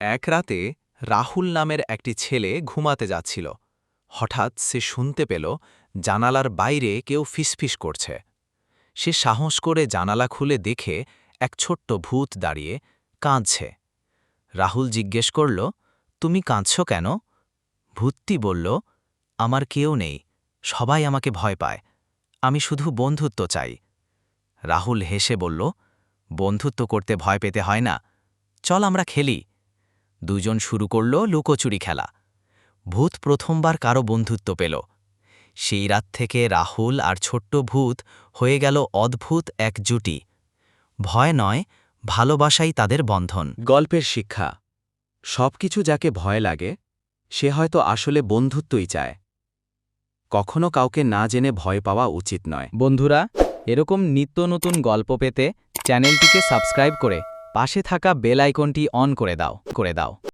এক রাতে রাহুল নামের একটি ছেলে ঘুমাতে যাচ্ছিল। হঠাৎ সে শুনতে পেল জানালার বাইরে কেউ ফিসফিস করছে। সে সাহস করে জানালা খুলে দেখে এক ছোট্ট ভূত দাঁড়িয়ে কাঁদছে। রাহুল জিজ্ঞেস করল, তুমি কাঁদছ কেন? ভূতটি বলল, আমার কেউ নেই, সবাই আমাকে ভয় পায়, আমি শুধু বন্ধুত্ব চাই। রাহুল হেসে বলল, বন্ধুত্ব করতে ভয় পেতে হয় না, চল আমরা খেলি। দুজন শুরু করল লুকোচুরি খেলা। ভূত প্রথমবার কারো বন্ধুত্ব পেল। সেই রাত থেকে রাহুল আর ছোট্ট ভূত হয়ে গেল অদ্ভুত এক জুটি। ভয় নয়, ভালোবাসাই তাদের বন্ধন। গল্পের শিক্ষা, সবকিছু যাকে ভয় লাগে সে হয়তো আসলে বন্ধুত্বই চায়। কখনো কাউকে না জেনে ভয় পাওয়া উচিত নয়। বন্ধুরা, এরকম নিত্য নতুন গল্প পেতে চ্যানেলটিকে সাবস্ক্রাইব করে পাশে থাকা বেল আইকনটি অন করে দাও।